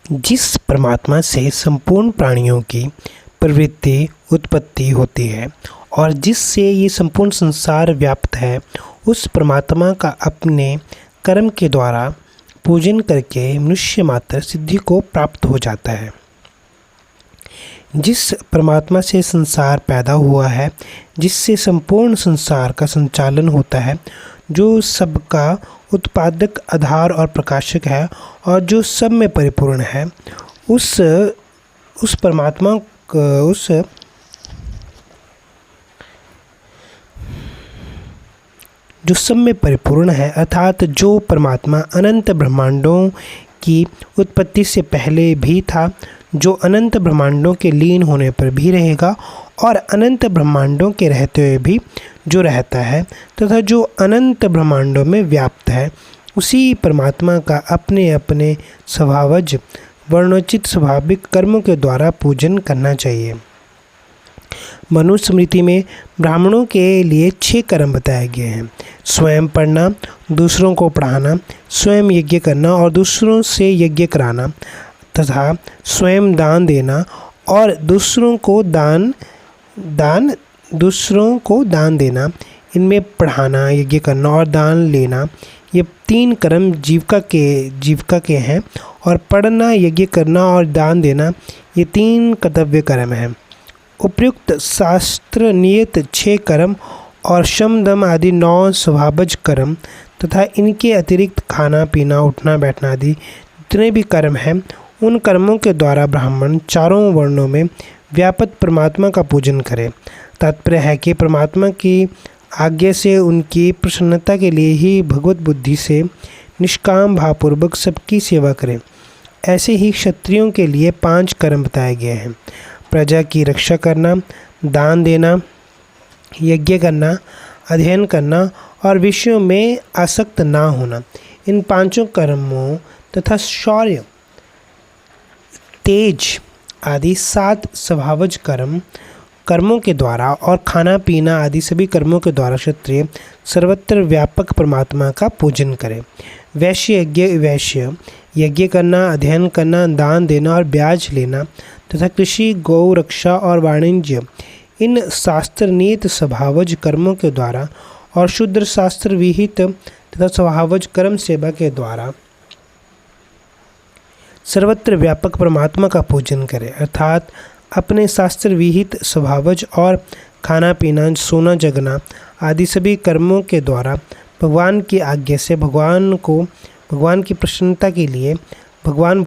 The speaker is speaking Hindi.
जिस परमात्मा से संपूर्ण प्राणियों की प्रवृत्ति उत्पत्ति होती है और जिससे ये संपूर्ण संसार व्याप्त है, उस परमात्मा का अपने कर्म के द्वारा पूजन करके मनुष्य मात्र सिद्धि को प्राप्त हो जाता है। जिस परमात्मा से संसार पैदा हुआ है, जिससे संपूर्ण संसार का संचालन होता है, जो सबका उत्पादक, आधार और प्रकाशक है और जो सब में परिपूर्ण है, उस परमात्मा जो सब में परिपूर्ण है, अर्थात जो परमात्मा अनंत ब्रह्मांडों की उत्पत्ति से पहले भी था, जो अनंत ब्रह्मांडों के लीन होने पर भी रहेगा और अनंत ब्रह्मांडों के रहते हुए भी जो रहता है तथा जो अनंत ब्रह्मांडों में व्याप्त है, उसी परमात्मा का अपने अपने स्वभावज वर्णोचित स्वाभाविक कर्मों के द्वारा पूजन करना चाहिए। मनुस्मृति में ब्राह्मणों के लिए 6 कर्म बताए गए हैं। स्वयं पढ़ना, दूसरों को पढ़ाना, स्वयं यज्ञ करना और दूसरों से यज्ञ कराना तथा स्वयं दान देना और दूसरों को दान देना। इनमें पढ़ाना, यज्ञ करना और दान लेना, ये 3 कर्म जीविका के हैं और पढ़ना, यज्ञ करना और दान देना ये 3 कर्तव्य कर्म हैं। उपयुक्त शास्त्र नियत 6 कर्म और शम दम आदि 9 स्वभावज कर्म तथा इनके अतिरिक्त खाना पीना, उठना बैठना आदि जितने भी कर्म हैं, उन कर्मों के द्वारा ब्राह्मण चारों वर्णों में व्यापक परमात्मा का पूजन करे। तात्पर्य है कि परमात्मा की आज्ञा से उनकी प्रसन्नता के लिए ही भगवत बुद्धि से निष्काम भावपूर्वक सबकी सेवा करें। ऐसे ही क्षत्रियों के लिए 5 कर्म बताए गए हैं। प्रजा की रक्षा करना, दान देना, यज्ञ करना, अध्ययन करना और विषयों में आसक्त ना होना। इन 5 कर्मों तथा शौर्य, तेज आदि 7 स्वभावज कर्मों के द्वारा और खाना पीना आदि सभी कर्मों के द्वारा क्षत्रिय सर्वत्र व्यापक परमात्मा का पूजन करें। वैश्य यज्ञ करना, अध्ययन करना, दान देना और ब्याज लेना तथा कृषि, गौ रक्षा और वाणिज्य, इन शास्त्र नियत स्वभावज कर्मों के द्वारा और शूद्र शास्त्र विहित तथा स्वभावज कर्म सेवा के द्वारा सर्वत्र व्यापक परमात्मा का पूजन करें। अर्थात अपने शास्त्र विहित स्वभावज और खाना पीना, सोना जगना आदि सभी कर्मों के द्वारा भगवान की आज्ञा से भगवान की प्रसन्नता के लिए भगवान